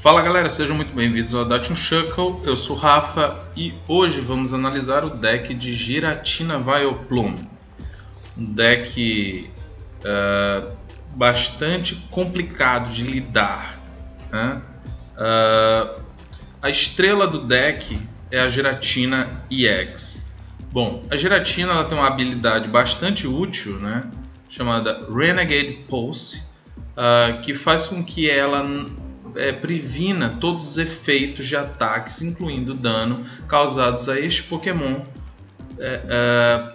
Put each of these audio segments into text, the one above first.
Fala galera, sejam muito bem-vindos ao Adote um Shuckle, eu sou o Rafa e hoje vamos analisar o deck de Giratina Vileplume. Um deck bastante complicado de lidar, né? A estrela do deck é a Giratina EX. Bom, a Giratina ela tem uma habilidade bastante útil, né? Chamada Renegade Pulse, que faz com que ela previna todos os efeitos de ataques, incluindo dano causados a este Pokémon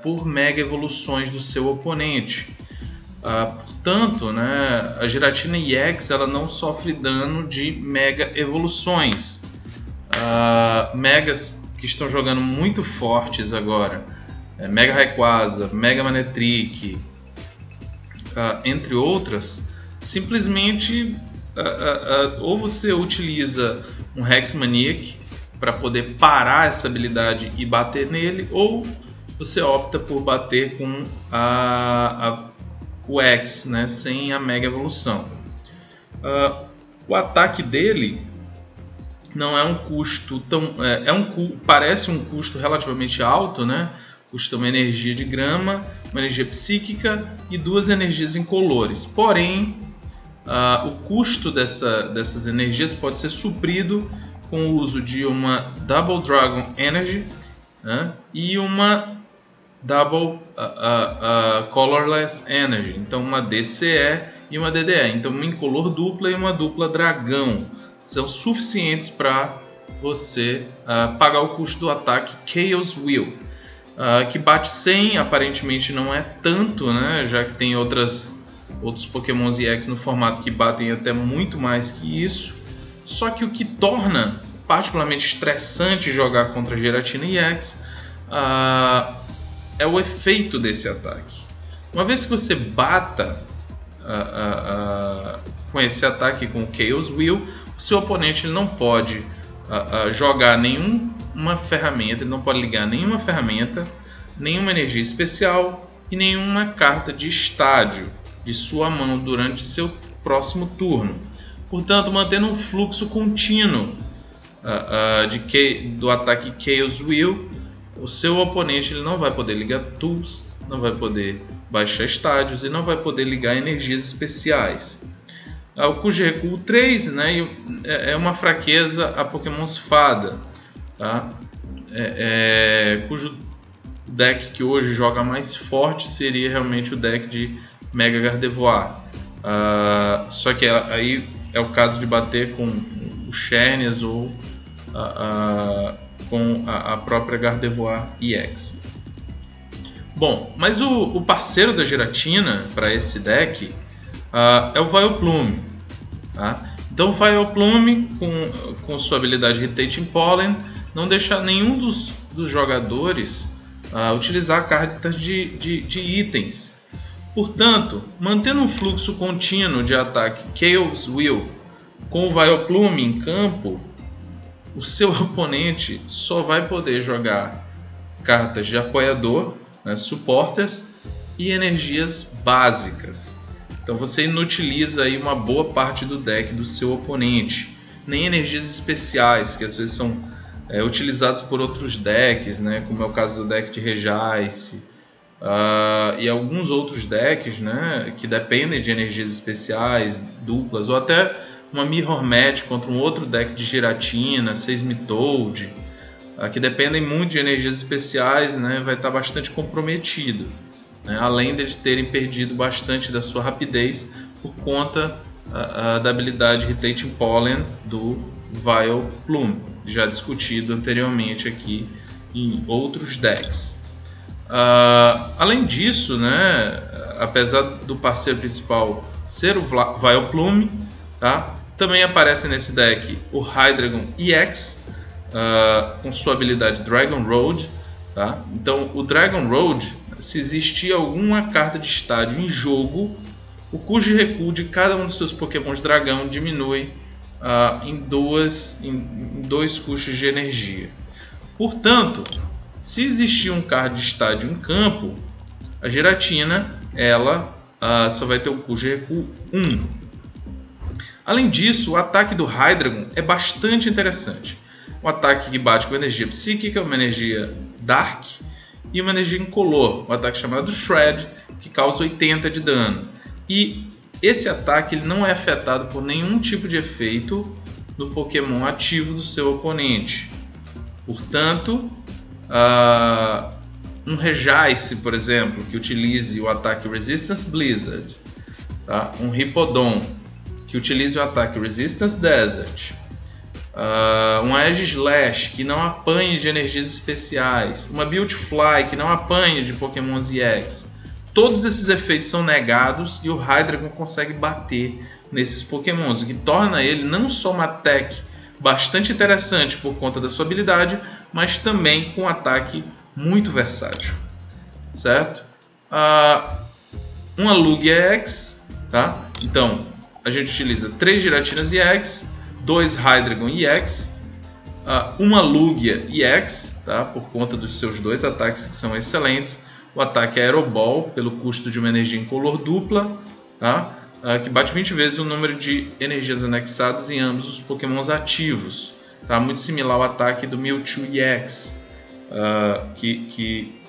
por mega evoluções do seu oponente. Portanto, né, a Giratina EX ela não sofre dano de mega evoluções. Megas que estão jogando muito fortes agora, Mega Rayquaza, Mega Manectric, entre outras, simplesmente ou você utiliza um Hexmaniac para poder parar essa habilidade e bater nele, ou você opta por bater com o X, né, sem a Mega Evolução. O ataque dele não é um custo tão... parece um custo relativamente alto, né? Custa uma energia de grama, uma energia psíquica e 2 energias incolores. Porém, o custo dessas energias pode ser suprido com o uso de uma Double Dragon Energy, né, e uma Double Colorless Energy. Então uma DCE e uma DDE. Então uma incolor dupla e uma dupla dragão são suficientes para você pagar o custo do ataque Chaos Will. Que bate 100, aparentemente não é tanto, né, já que tem outros Pokémons EX no formato que batem até muito mais que isso. Só que o que torna particularmente estressante jogar contra a Giratina EX é o efeito desse ataque. Uma vez que você bata com esse ataque com o Chaos Will, o seu oponente ele não pode jogar nenhuma ferramenta, ele não pode ligar nenhuma ferramenta, nenhuma energia especial e nenhuma carta de estádio de sua mão durante seu próximo turno. Portanto, mantendo um fluxo contínuo do ataque Chaos Will, o seu oponente ele não vai poder ligar tools, não vai poder baixar estádios e não vai poder ligar energias especiais. O cujo recuo 3, né, é uma fraqueza a Pokémons Fada, tá? Cujo deck que hoje joga mais forte seria realmente o deck de Mega Gardevoir. Só que aí é o caso de bater com o Xerneas ou com a própria Gardevoir EX. Bom, mas o parceiro da Giratina para esse deck é o Vileplume. Tá? Então o Vileplume, com sua habilidade Irritating Pollen, não deixa nenhum dos jogadores utilizar cartas de itens. Portanto, mantendo um fluxo contínuo de ataque Chaos Will com o Vileplume em campo, o seu oponente só vai poder jogar cartas de apoiador, né, supporters e energias básicas. Então você inutiliza aí uma boa parte do deck do seu oponente. Nem energias especiais, que às vezes são utilizadas por outros decks, né, como é o caso do deck de Regice, e alguns outros decks, né, que dependem de energias especiais, duplas, ou até uma Mirror Match contra um outro deck de Giratina, Seismitoad, que dependem muito de energias especiais, né, vai estar bastante comprometido, né, além de eles terem perdido bastante da sua rapidez por conta da habilidade Irritating Pollen do Vileplume, já discutido anteriormente aqui em outros decks. Além disso, né, apesar do parceiro principal ser o Vileplume, tá, também aparece nesse deck o Hydreigon EX com sua habilidade Dragon Road. Tá? Então o Dragon Road, se existir alguma carta de estádio em jogo, o cujo recuo de cada um dos seus Pokémons dragão diminui em dois custos de energia. Portanto, se existir um card de estádio em campo, a Giratina ela só vai ter o custo de recuo 1. Além disso, o ataque do Hydreigon é bastante interessante. Um ataque que bate com energia psíquica, uma energia Dark e uma energia incolor. Um ataque chamado Shred, que causa 80 de dano. E esse ataque ele não é afetado por nenhum tipo de efeito do Pokémon ativo do seu oponente. Portanto, um Regice, por exemplo, que utilize o ataque Resistance Blizzard, tá? Um Hippowdon, que utilize o ataque Resistance Desert, um Aegislash, que não apanhe de energias especiais, uma Beautifly, que não apanhe de Pokémons EX. Todos esses efeitos são negados e o Hydreigon consegue bater nesses Pokémons, o que torna ele não só uma tech bastante interessante por conta da sua habilidade, mas também com um ataque muito versátil, certo? Uma Lugia EX, tá? Então a gente utiliza 3 Giratinas EX, 2 Hydreigon EX, uma Lugia EX, tá? Por conta dos seus 2 ataques que são excelentes. O ataque Aeroball, pelo custo de uma energia incolor dupla, tá? Que bate 20 vezes o número de energias anexadas em ambos os Pokémons ativos. Tá? Muito similar ao ataque do Mewtwo EX, que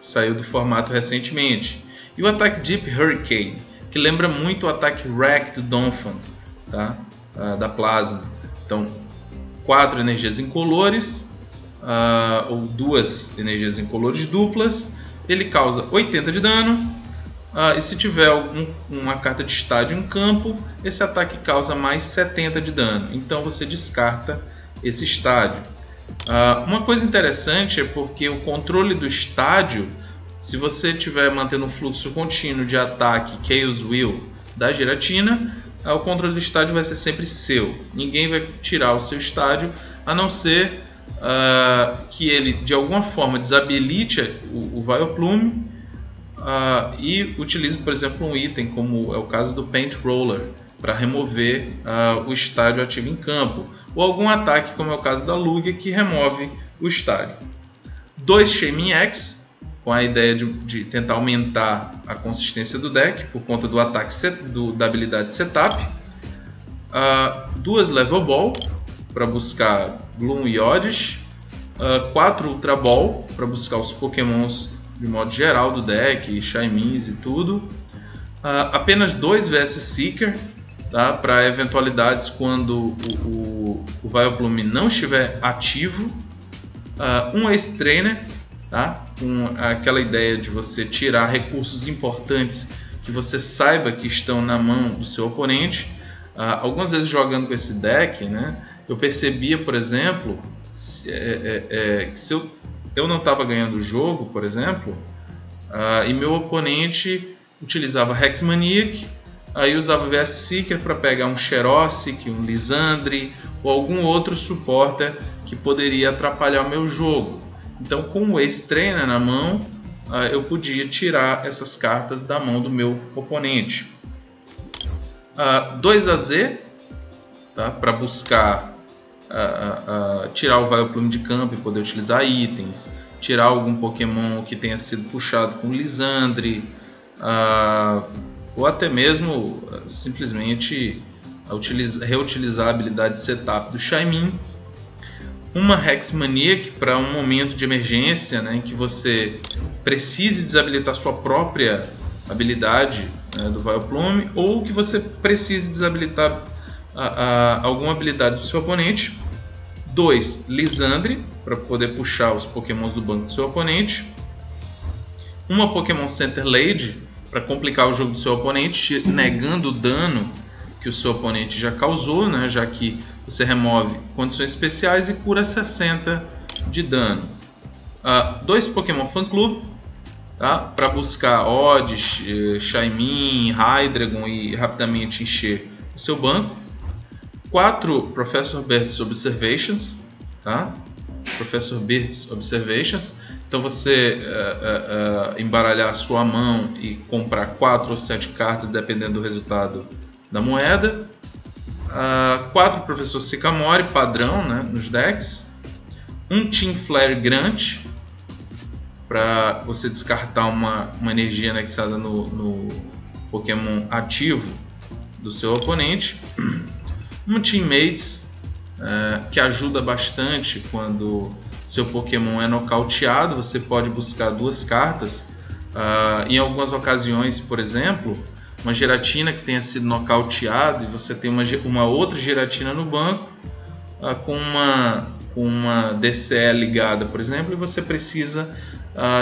saiu do formato recentemente. E o ataque Deep Hurricane, que lembra muito o ataque Wreck do Donphan, tá? Da Plasma. Então, 4 energias incolores, ou 2 energias incolores duplas. Ele causa 80 de dano, e se tiver uma carta de estádio em campo, esse ataque causa mais 70 de dano. Então você descarta esse estádio. Uma coisa interessante é porque o controle do estádio, se você estiver mantendo um fluxo contínuo de ataque Chaos Will da Giratina, o controle do estádio vai ser sempre seu. Ninguém vai tirar o seu estádio, a não ser que ele de alguma forma desabilite o Vileplume e utilize, por exemplo, um item como é o caso do Paint Roller para remover o estádio ativo em campo, ou algum ataque como é o caso da Lugia, que remove o estádio. 2 Shaymin X, com a ideia de tentar aumentar a consistência do deck por conta do ataque da habilidade Setup. 2 Level Ball para buscar Gloom e Oddish, 4 Ultra Ball para buscar os Pokémons de modo geral do deck, Shaymins e tudo, apenas 2 VS Seeker, tá? Para eventualidades quando o Vileplume não estiver ativo, um Ace Trainer, tá? Com aquela ideia de você tirar recursos importantes que você saiba que estão na mão do seu oponente. Algumas vezes jogando com esse deck, né, eu percebia, por exemplo, que se eu não estava ganhando o jogo, por exemplo, e meu oponente utilizava Hexmaniac, aí usava VS Seeker para pegar um Xerosic, um Lysandre ou algum outro supporter que poderia atrapalhar o meu jogo. Então, com o Ace Trainer na mão, eu podia tirar essas cartas da mão do meu oponente. 2 AZ, tá? Para buscar tirar o Vileplume de campo e poder utilizar itens, tirar algum Pokémon que tenha sido puxado com Lysandre, ou até mesmo simplesmente reutilizar a habilidade Setup do Shaymin. Uma Hexmaniac para um momento de emergência, né, em que você precise desabilitar sua própria habilidade do Vileplume, ou que você precise desabilitar alguma habilidade do seu oponente. 2 Lysandre para poder puxar os Pokémons do banco do seu oponente. Uma Pokémon Center Lady para complicar o jogo do seu oponente, negando o dano que o seu oponente já causou, né, já que você remove condições especiais e cura 60 de dano. 2 Pokémon Fan Club, tá, para buscar Oddish, Shaymin, Hydreigon e rapidamente encher o seu banco. 4 Professor Birds Observations, tá? Professor Birds Observations. Então você embaralhar a sua mão e comprar 4 ou 7 cartas dependendo do resultado da moeda. 4 Professor Sycamore padrão, né, nos decks. 1 Team Flare Grant para você descartar uma energia anexada no Pokémon ativo do seu oponente. uma Teammates, que ajuda bastante quando seu Pokémon é nocauteado. Você pode buscar 2 cartas. Em algumas ocasiões, por exemplo, uma Giratina que tenha sido nocauteada e você tem uma outra Giratina no banco com uma DCE ligada, por exemplo, e você precisa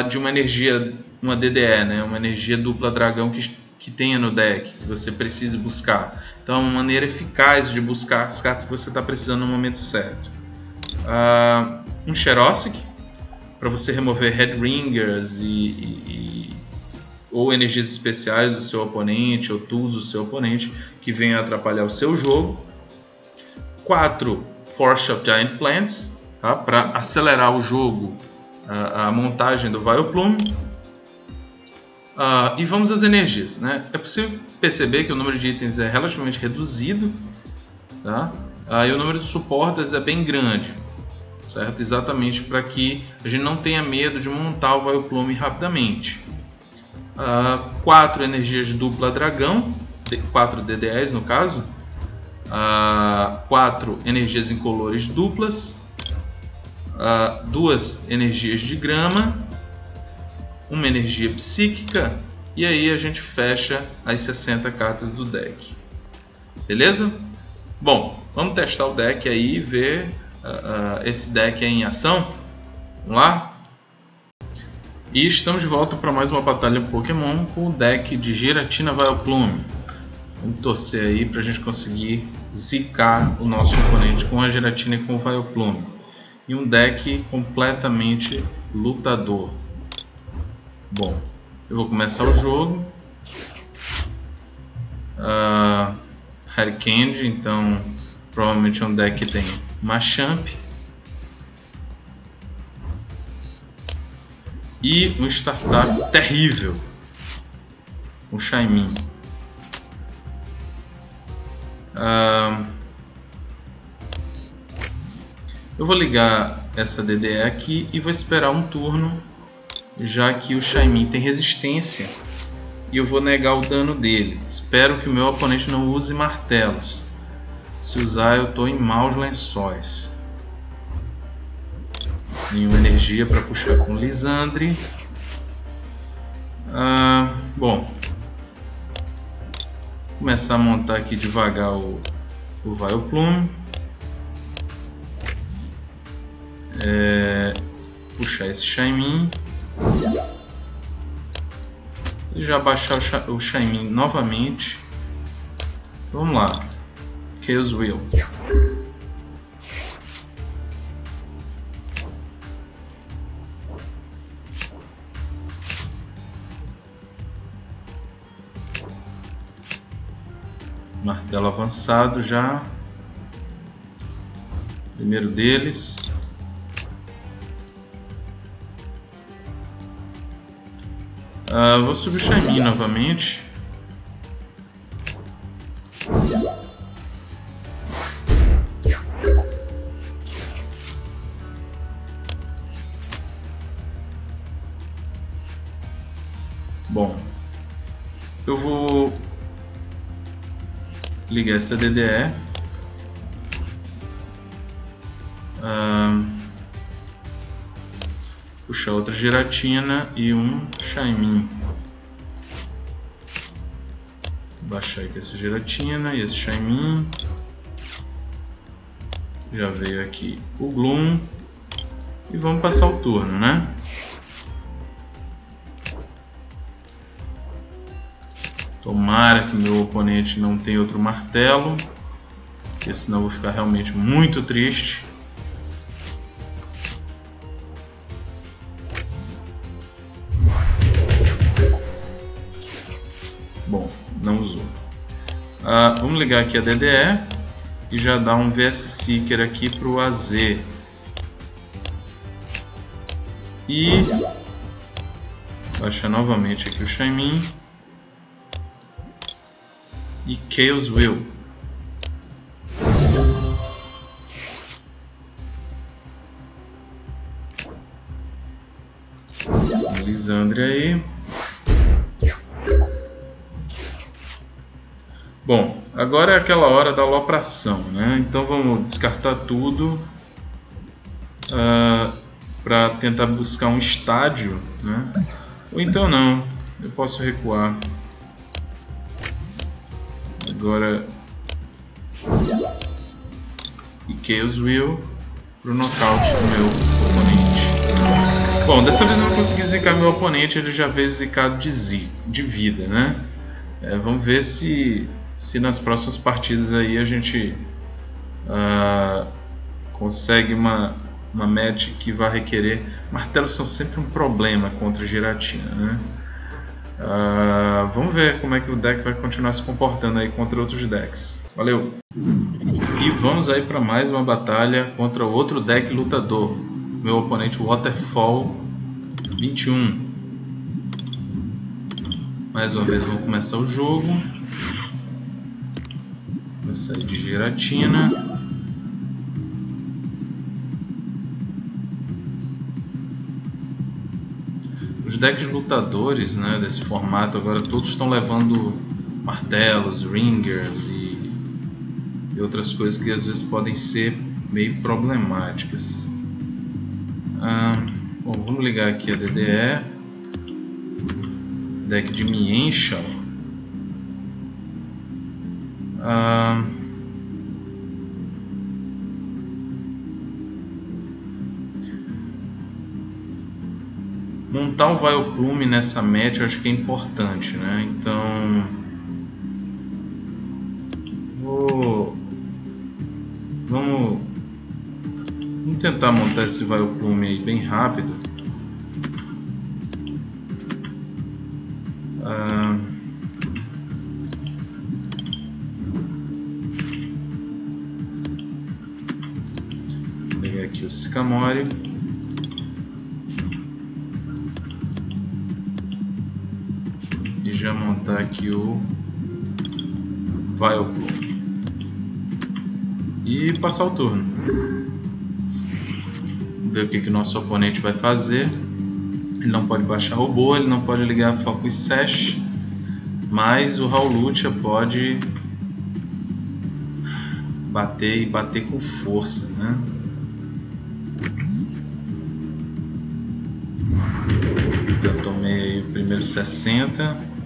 de uma energia, uma DDE, né? Uma energia dupla dragão que tenha no deck, que você precisa buscar. Então é uma maneira eficaz de buscar as cartas que você está precisando no momento certo. Um Xerosic, para você remover Headringers ou energias especiais do seu oponente, ou tools do seu oponente, que venham atrapalhar o seu jogo. 4 Force of Giant Plants, tá? Para acelerar o jogo, a montagem do Vileplume. E vamos às energias, né? É possível perceber que o número de itens é relativamente reduzido, tá? E o número de suportas é bem grande, certo? Exatamente para que a gente não tenha medo de montar o Vileplume rapidamente. 4 energias de dupla dragão, 4 DDEs no caso. 4 energias incolores duplas, 2 energias de grama, uma energia psíquica, e aí a gente fecha as 60 cartas do deck. Beleza? Bom, vamos testar o deck aí e ver esse deck aí em ação. Vamos lá? E estamos de volta para mais uma batalha Pokémon com o deck de Giratina Vileplume. Vamos torcer aí para a gente conseguir zicar o nosso oponente com a Giratina e com o Vileplume. E um deck completamente lutador. Bom, eu vou começar o jogo. Harkand, então provavelmente é um deck que tem Machamp. E um startup terrível, o Shaymin. Eu vou ligar essa DDE aqui e vou esperar um turno, já que o Shaymin tem resistência, e eu vou negar o dano dele. Espero que o meu oponente não use martelos. Se usar, eu estou em maus lençóis. Nenhuma energia para puxar com Lisandre. Bom, vou começar a montar aqui devagar o Vileplume. Puxar esse Shaymin e já baixar o Shaymin novamente. Vamos lá, Chaos Wheel. Martelo avançado já. Primeiro deles. Vou subir o Shaymin novamente. Bom, eu vou ligar essa DDE. Puxar outra Giratina e um Shaymin. Baixar aqui essa Giratina e esse Shaymin. Já veio aqui o Gloom. E vamos passar o turno, né? Tomara que meu oponente não tenha outro martelo, porque senão eu vou ficar realmente muito triste. Bom, não usou. Vamos ligar aqui a DDE e já dar um VS Seeker aqui para o AZ. E baixar novamente aqui o Shaymin. E Chaos Wheel. Lisandre aí. Bom, Agora é aquela hora da alopração, né? Então vamos descartar tudo para tentar buscar um estádio, né? Ou então não, eu posso recuar. Agora e Chaos Wheel pro nocaute do meu oponente. Bom, dessa vez eu não consegui zicar meu oponente, ele já veio zicado de vida, né? Vamos ver se nas próximas partidas aí a gente consegue uma match que vai requerer... Martelos são sempre um problema contra a Giratina, né? Vamos ver como é que o deck vai continuar se comportando aí contra outros decks. Valeu! E vamos aí para mais uma batalha contra outro deck lutador. Meu oponente Waterfall 21. Mais uma vez vamos começar o jogo. Vou sair de Giratina. Os decks lutadores, né, desse formato agora todos estão levando martelos, ringers e outras coisas que às vezes podem ser meio problemáticas. Bom, vamos ligar aqui a DDE. Deck de Mienshao. Montar o Vileplume nessa match eu acho que é importante, né? Então vamos tentar montar esse Vileplume aí bem rápido. Vou pegar aqui o Sycamore. E já montar aqui o Vileplume. E passar o turno. Ver o que nosso oponente vai fazer. Ele não pode baixar robô, ele não pode ligar Focus Sash, mas o Hawlucha pode bater e bater com força, né? Já tomei aí o primeiro 60.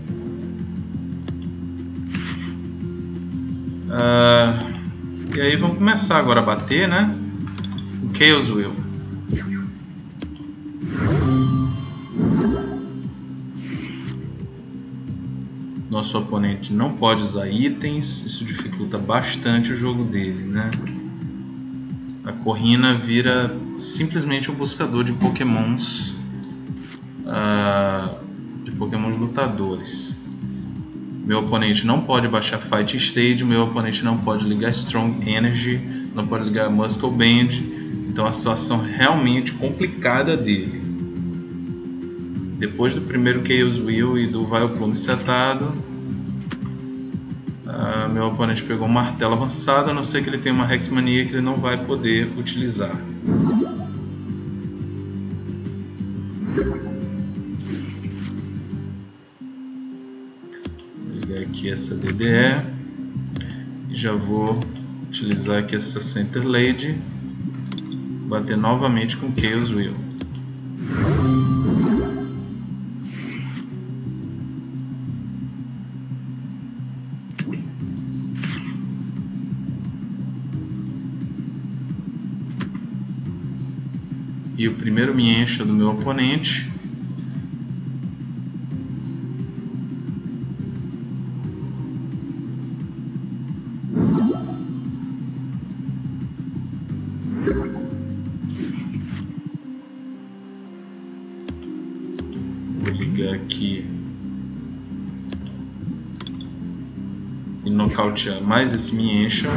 E aí vamos começar agora a bater, né? O Chaos Wheel. Nosso oponente não pode usar itens, isso dificulta bastante o jogo dele, né? A Corrina vira simplesmente um buscador de Pokémons, lutadores. Meu oponente não pode baixar Fight Stage, meu oponente não pode ligar Strong Energy, não pode ligar Muscle Band, então a situação realmente complicada dele. Depois do primeiro Chaos Wheel e do Vileplume setado, meu oponente pegou um martelo avançado, a não ser que ele tenha uma Hexmania que ele não vai poder utilizar. Vou ligar aqui essa DDE e já vou utilizar aqui essa Center Lady, bater novamente com Chaos Wheel. E o primeiro Mienshao do meu oponente. Vou ligar aqui e nocautear mais esse Mienshao.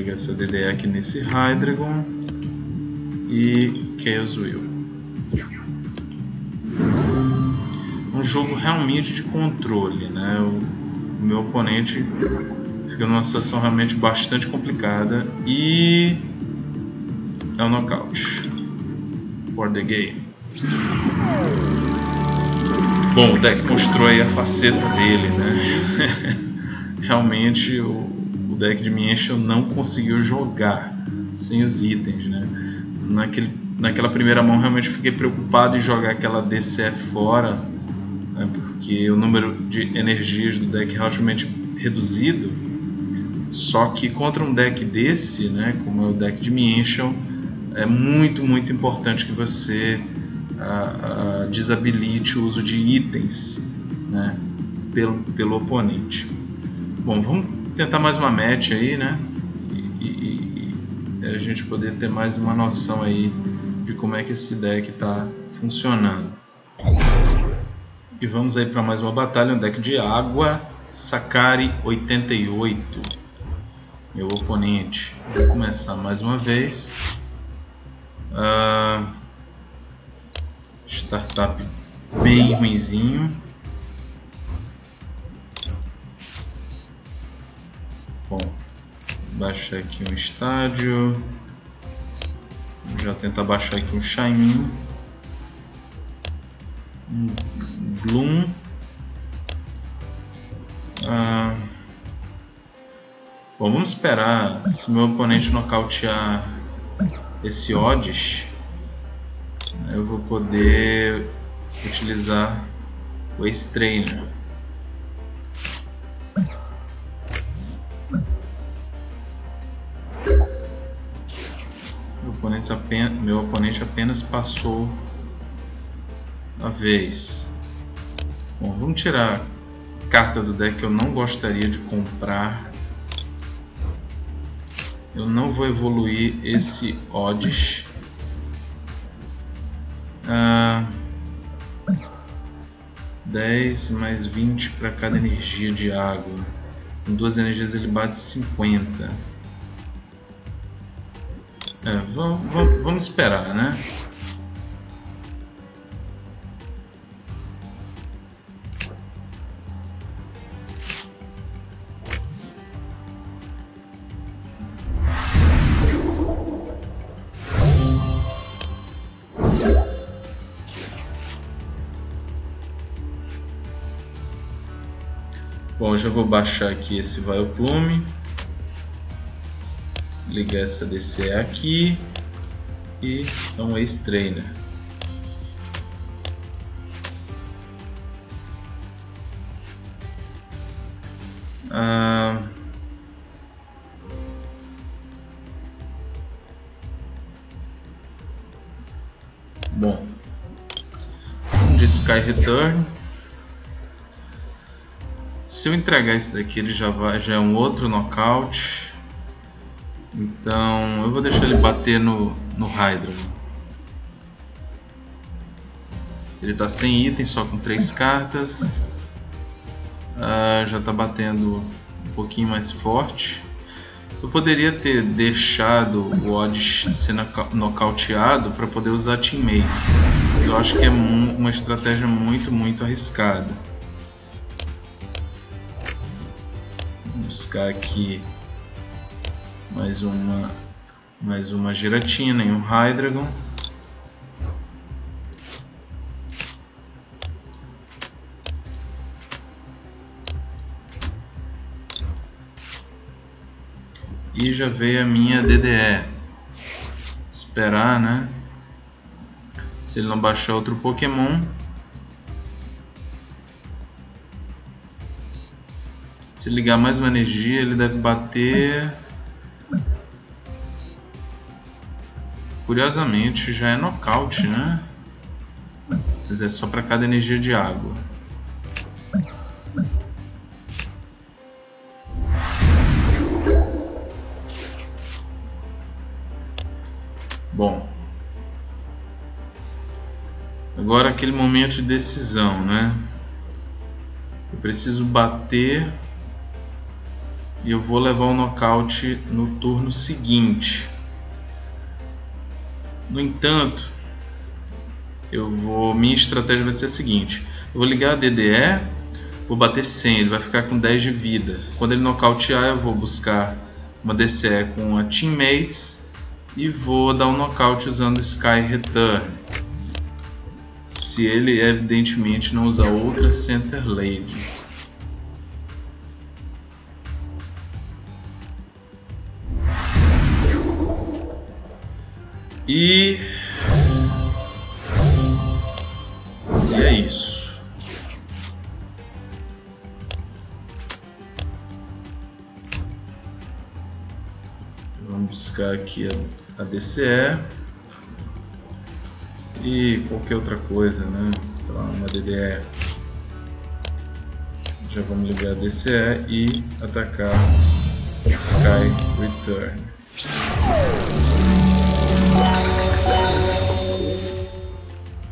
Essa DDE aqui nesse Hydreigon e Chaos Wheel. Um jogo realmente de controle, né? O meu oponente fica numa situação realmente bastante complicada e é um nocaute for the game. Bom, o deck mostrou aí a faceta dele, né? Realmente o deck de Mienshao não conseguiu jogar sem os itens, né? Naquela primeira mão realmente fiquei preocupado em jogar aquela DCF fora, né? Porque o número de energias do deck é relativamente reduzido. Só que contra um deck desse, né, como é o deck de Mienshao, é muito importante que você desabilite o uso de itens, né, pelo oponente. Bom, vamos tentar mais uma match aí, né, e a gente poder ter mais uma noção aí de como é que esse deck está funcionando. E vamos aí para mais uma batalha, um deck de água, Sakari 88. Meu oponente. Vou começar mais uma vez. Startup bem ruinzinho. Bom, baixar aqui um estádio. Vou já tentar baixar aqui um Shaymin. Um Gloom. Bom, vamos esperar. Se meu oponente nocautear esse Oddish, eu vou poder utilizar o Ace Trainer. Meu oponente apenas passou a vez. Bom, vamos tirar a carta do deck que eu não gostaria de comprar. Eu não vou evoluir esse Oddish. 10 mais 20 para cada energia de água. Com 2 energias ele bate 50. Vamos esperar, né? Bom, já vou baixar aqui esse Vileplume, ligar essa DCE aqui e dar um Ace Trainer. Bom, de Sky Return. Se eu entregar isso daqui, ele já é um outro nocaute. Então eu vou deixar ele bater no Hydreigon. Ele está sem item, só com 3 cartas. Já está batendo um pouquinho mais forte. Eu poderia ter deixado o Oddish ser nocauteado para poder usar Teammates. Eu acho que é uma estratégia muito arriscada. Vou buscar aqui mais uma Giratina e um Hydreigon. E já veio a minha DDE. Esperar, né? Se ele não baixar outro Pokémon. Se ligar mais uma energia, ele deve bater. Curiosamente, já é nocaute, né? Mas é só para cada energia de água. Bom, agora aquele momento de decisão, né? Eu preciso bater e eu vou levar o nocaute no turno seguinte. No entanto, minha estratégia vai ser a seguinte: eu vou ligar a DDE, vou bater 100, ele vai ficar com 10 de vida. Quando ele nocautear, eu vou buscar uma DCE com a Teammates e vou dar um nocaute usando Sky Return. Se ele evidentemente não usar outra Center Lady. E é isso. Vamos buscar aqui a DCE e qualquer outra coisa, né? Sei lá, uma DDE. Já vamos ligar a DCE e atacar Sky Return.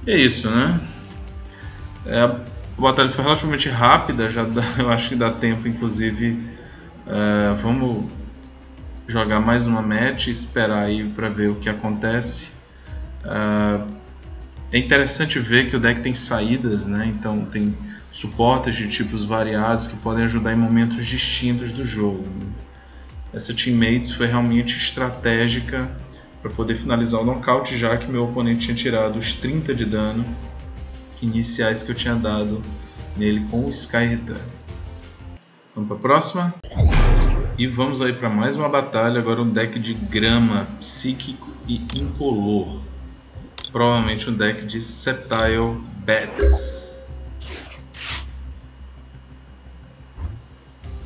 E é isso, né? A batalha foi relativamente rápida, eu acho que dá tempo, inclusive. Vamos jogar mais uma match e esperar aí para ver o que acontece. É interessante ver que o deck tem saídas, né? Então tem suportes de tipos variados que podem ajudar em momentos distintos do jogo. Essa Teammates foi realmente estratégica para poder finalizar o nocaute, já que meu oponente tinha tirado os 30 de dano iniciais que eu tinha dado nele com o Sky Return. Vamos para a próxima? E vamos aí para mais uma batalha, agora um deck de grama, psíquico e incolor. Provavelmente um deck de Sceptile Bats.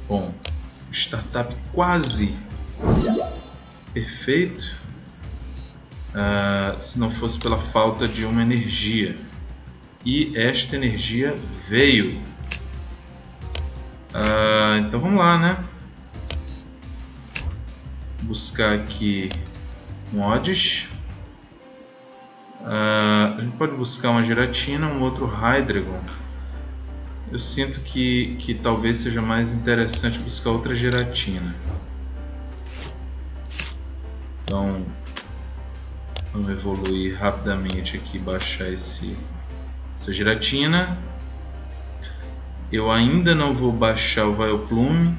Bom, startup quase perfeito. Se não fosse pela falta de uma energia. E esta energia veio. Então vamos lá, né? Buscar aqui mods. A gente pode buscar uma Giratina, um outro Hydreigon. Eu sinto que talvez seja mais interessante buscar outra Giratina. Então vamos evoluir rapidamente aqui, baixar essa Giratina. Eu ainda não vou baixar o Vileplume,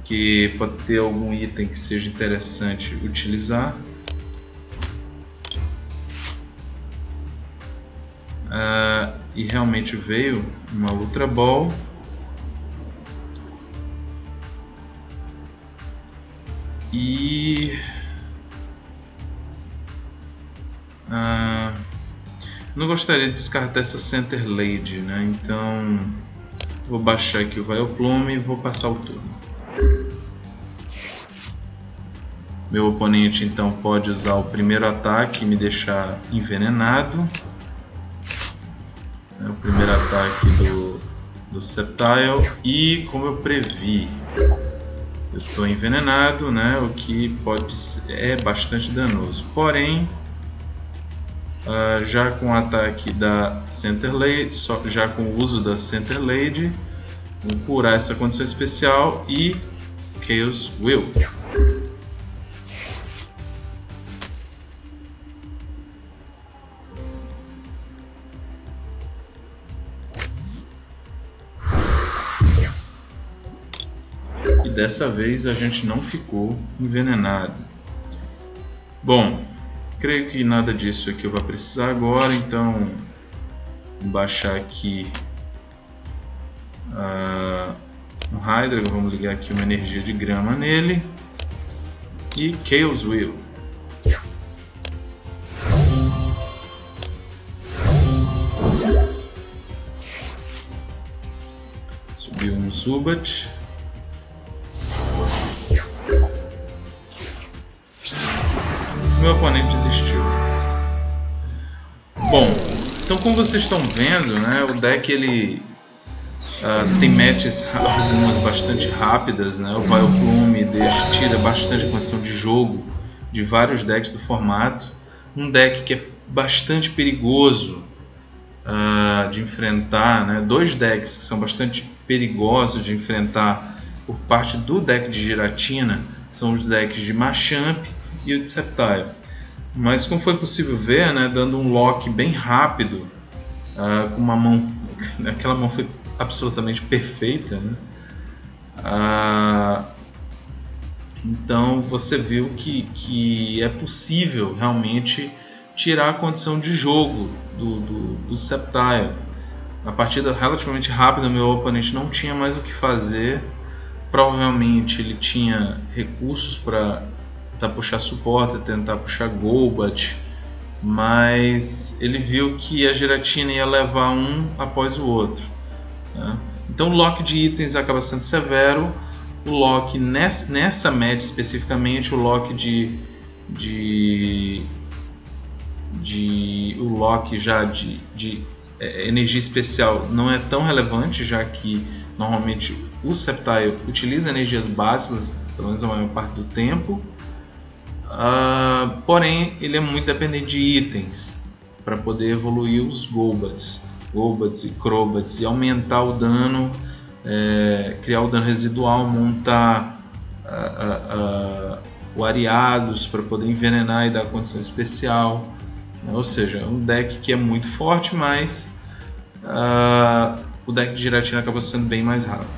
que pode ter algum item que seja interessante utilizar. E realmente veio uma Ultra Ball. E não gostaria de descartar essa Center Lady, né? Então vou baixar aqui o Vileplume e vou passar o turno. Meu oponente então pode usar o primeiro ataque e me deixar envenenado. É o primeiro ataque do Sceptile, e como eu previ, eu estou envenenado, né? O que é bastante danoso. Porém, já com o ataque da Center Lady, já com o uso da Center Lady, vou curar essa condição especial e Chaos Will. E dessa vez a gente não ficou envenenado. Bom, creio que nada disso aqui eu vou precisar agora, então vou baixar aqui um Hydreigon, vamos ligar aqui uma energia de grama nele e Chaos Will. Subiu um Zubat. Meu oponente desistiu. Bom, então como vocês estão vendo, né, o deck ele tem matches algumas bastante rápidas, né? O Vileplume tira bastante condição de jogo de vários decks do formato. Um deck que é bastante perigoso de enfrentar, né? Dois decks que são bastante perigosos de enfrentar por parte do deck de Giratina são os decks de Machamp e o de Sceptile. Mas como foi possível ver, né, dando um lock bem rápido, com uma mão, aquela mão foi absolutamente perfeita, né? Então você viu que é possível realmente tirar a condição de jogo do Sceptile. A partida relativamente rápida, meu oponente não tinha mais o que fazer. Provavelmente ele tinha recursos para tentar puxar suporte, tentar puxar Golbat, mas ele viu que a Giratina ia levar um após o outro, né? Então o lock de itens acaba sendo severo. O lock nessa match especificamente, o lock o lock já de energia especial não é tão relevante, já que normalmente o Sceptile utiliza energias básicas, pelo menos a maior parte do tempo. Porém, ele é muito dependente de itens para poder evoluir os Golbats e Crobats e aumentar o dano, criar o dano residual, montar o Ariados para poder envenenar e dar condição especial. Ou seja, é um deck que é muito forte, mas o deck de Giratina acaba sendo bem mais rápido.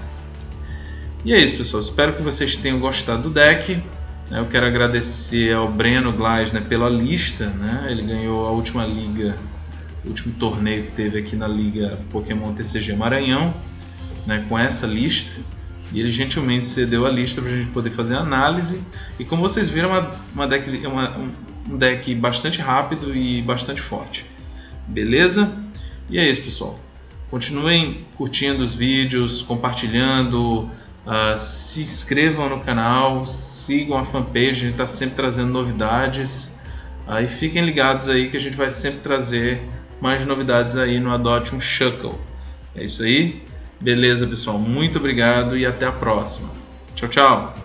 E é isso, pessoal. Espero que vocês tenham gostado do deck. Eu quero agradecer ao Breno Gleisner pela lista, né? Ele ganhou a última liga, o último torneio que teve aqui na Liga Pokémon TCG Maranhão, né, com essa lista. E ele gentilmente cedeu a lista para a gente poder fazer a análise. E como vocês viram, um deck bastante rápido e bastante forte. Beleza? E é isso, pessoal. Continuem curtindo os vídeos, compartilhando, se inscrevam no canal, sigam a fanpage, a gente está sempre trazendo novidades. E fiquem ligados aí que a gente vai sempre trazer mais novidades aí no Adote um Shuckle. É isso aí. Beleza, pessoal. Muito obrigado e até a próxima. Tchau, tchau.